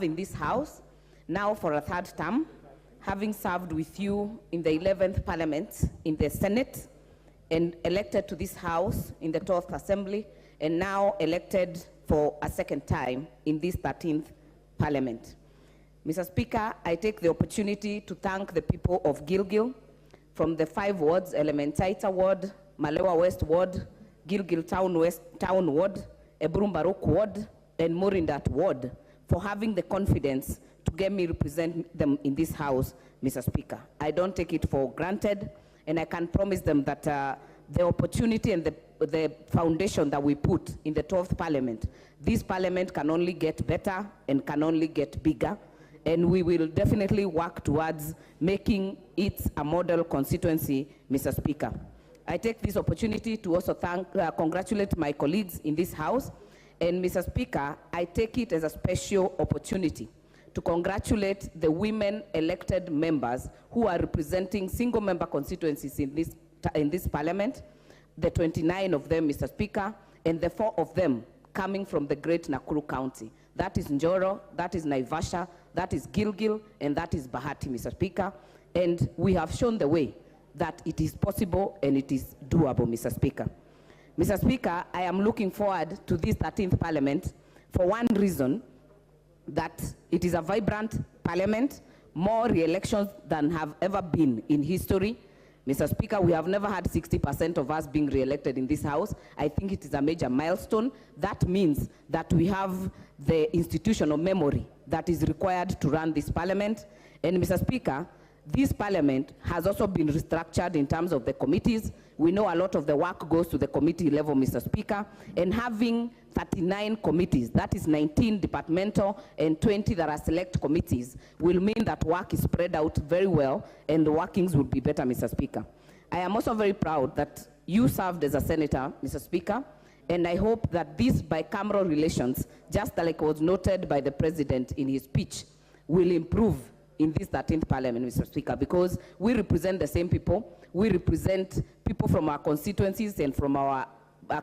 in this House now for a third term, having served with you in the 11th Parliament in the Senate and elected to this House in the 12th Assembly, and now elected for a second time in this 13th Parliament. Mr. Speaker, I take the opportunity to thank the people of Gilgil from the 5 wards, Elementaita Ward, Malewa West Ward, Gilgil Town Ward, Eburumbaruk Ward, and Morindat Ward for having the confidence to get me represent them in this House, Mr. Speaker. I don't take it for granted, and I can promise them that the opportunity and the foundation that we put in the 12th Parliament, this Parliament can only get better and can only get bigger, and we will definitely work towards making it a model constituency, Mr. Speaker. I take this opportunity to also congratulate my colleagues in this House. And Mr. Speaker, I take it as a special opportunity to congratulate the women elected members who are representing single-member constituencies in this Parliament, the 29 of them, Mr. Speaker, and the 4 of them coming from the great Nakuru County. That is Njoro, that is Naivasha, that is Gilgil, and that is Bahati, Mr. Speaker. And we have shown the way that it is possible and it is doable, Mr. Speaker. Mr. Speaker, I am looking forward to this 13th Parliament for one reason, that it is a vibrant Parliament, more re-elections than have ever been in history. Mr. Speaker, we have never had 60% of us being re-elected in this House. I think it is a major milestone. That means that we have the institutional memory that is required to run this Parliament. And Mr. Speaker, this Parliament has also been restructured in terms of the committees. We know a lot of the work goes to the committee level, Mr. Speaker, and having 39 committees, that is 19 departmental and 20 that are select committees, will mean that work is spread out very well and the workings will be better, Mr. Speaker. I am also very proud that you served as a senator, Mr. Speaker, and I hope that these bicameral relations, just like was noted by the President in his speech, will improve in this 13th Parliament, Mr. Speaker, because we represent the same people. We represent people from our constituencies and from our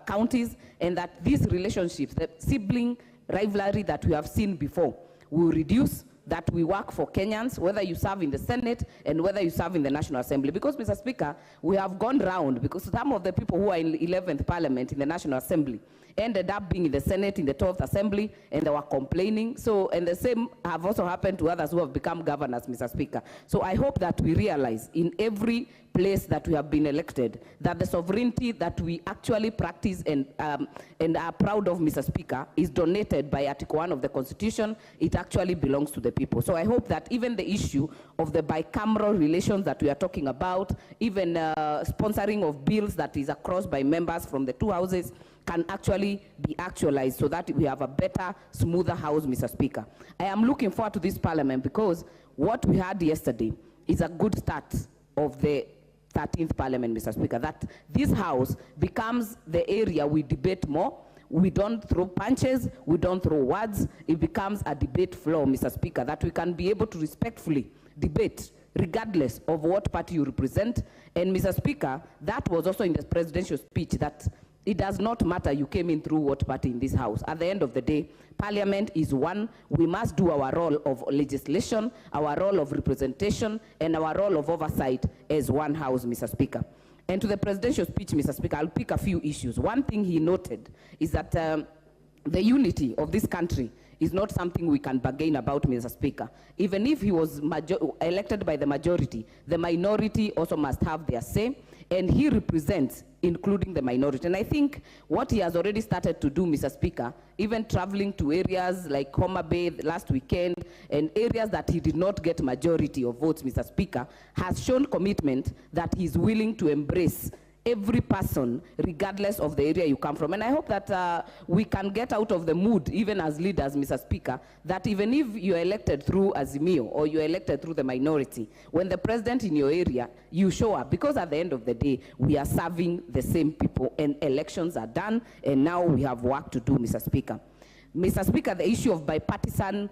counties, and that these relationships, the sibling rivalry that we have seen before, will reduce, that we work for Kenyans, whether you serve in the Senate and whether you serve in the National Assembly. Because, Mr. Speaker, we have gone round, because some of the people who are in the 11th Parliament in the National Assembly ended up being in the Senate, in the 12th Assembly, and they were complaining. So, and the same have also happened to others who have become governors, Mr. Speaker. So I hope that we realize in every place that we have been elected, that the sovereignty that we actually practice and are proud of, Mr. Speaker, is donated by Article 1 of the Constitution. It actually belongs to the people. So I hope that even the issue of the bicameral relations that we are talking about, even sponsoring of bills that is across by members from the 2 houses, can actually be actualized so that we have a better, smoother House, Mr. Speaker. I am looking forward to this Parliament because what we had yesterday is a good start of the 13th Parliament, Mr. Speaker, that this House becomes the area we debate more. We don't throw punches, we don't throw words. It becomes a debate floor, Mr. Speaker, that we can be able to respectfully debate regardless of what party you represent. And Mr. Speaker, that was also in the presidential speech, that it does not matter you came in through what party in this House. At the end of the day, Parliament is one. We must do our role of legislation, our role of representation, and our role of oversight as one House, Mr. Speaker. And to the presidential speech, Mr. Speaker, I'll pick a few issues. One thing he noted is that the unity of this country is not something we can bargain about, Mr. Speaker. Even if he was elected by the majority, the minority also must have their say, and he represents including the minority. And I think what he has already started to do, Mr. Speaker, even traveling to areas like Mutembei last weekend and areas that he did not get majority of votes, Mr. Speaker, has shown commitment that he's willing to embrace every person, regardless of the area you come from. And I hope that we can get out of the mood, even as leaders, Mr. Speaker, that even if you're elected through Azimio or you're elected through the minority, when the president in your area, you show up. Because at the end of the day, we are serving the same people and elections are done, and now we have work to do, Mr. Speaker. Mr. Speaker, the issue of bipartisan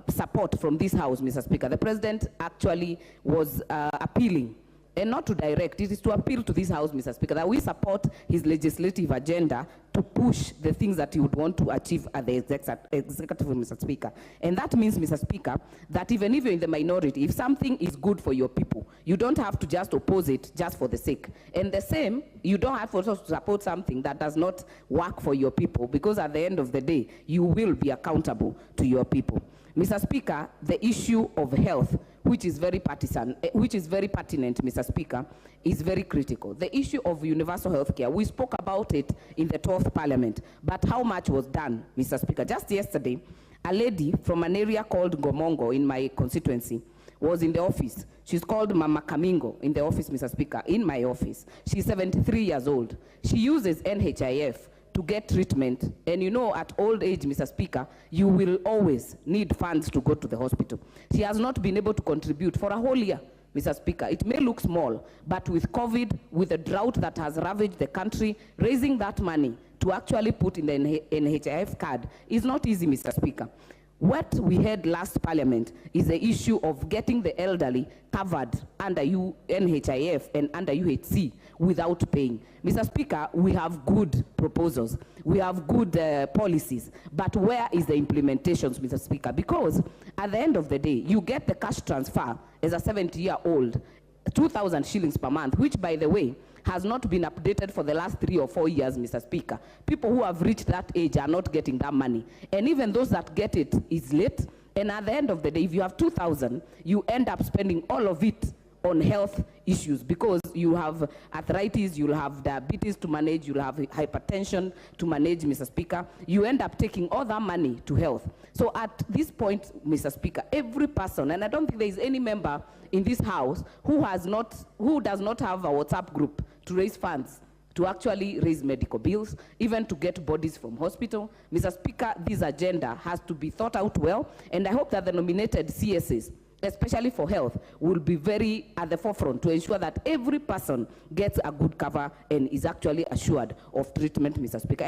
support from this House, Mr. Speaker, the president actually was appealing and not to direct. It is to appeal to this House, Mr. Speaker, that we support his legislative agenda to push the things that he would want to achieve at the executive, Mr. Speaker. And that means, Mr. Speaker, that even if you're in the minority, if something is good for your people, you don't have to just oppose it just for the sake. And the same, you don't have to also support something that does not work for your people, because at the end of the day, you will be accountable to your people. Mr. Speaker, the issue of health, which is very partisan, which is very pertinent, Mr. Speaker, is very critical. The issue of universal health care, we spoke about it in the 12th Parliament, but how much was done, Mr. Speaker? Just yesterday, a lady from an area called Ngomongo in my constituency was in the office. She's called Mama Kamingo in the office, Mr. Speaker, in my office. She's 73 years old. She uses NHIF to get treatment, and you know, at old age, Mr. Speaker, you will always need funds to go to the hospital. She has not been able to contribute for a whole year, Mr. Speaker. It may look small, but with COVID, with the drought that has ravaged the country, raising that money to actually put in the NHIF card is not easy, Mr. Speaker. What we had last Parliament is the issue of getting the elderly covered under NHIF and under UHC without paying. Mr. Speaker, we have good proposals. We have good policies. But where is the implementations, Mr. Speaker? Because at the end of the day, you get the cash transfer as a 70-year-old, 2,000 shillings per month, which, by the way, has not been updated for the last 3 or 4 years, Mr. Speaker. People who have reached that age are not getting that money. And even those that get it is late. And at the end of the day, if you have 2,000, you end up spending all of it on health issues, because you have arthritis, you'll have diabetes to manage, you'll have hypertension to manage, Mr. Speaker. You end up taking all that money to health. So at this point, Mr. Speaker, every person, and I don't think there is any member in this House who does not have a WhatsApp group to raise funds to actually raise medical bills, even to get bodies from hospital. Mr. Speaker, this agenda has to be thought out well, and I hope that the nominated CSs, especially for health, will be very at the forefront to ensure that every person gets a good cover and is actually assured of treatment, Mr. Speaker.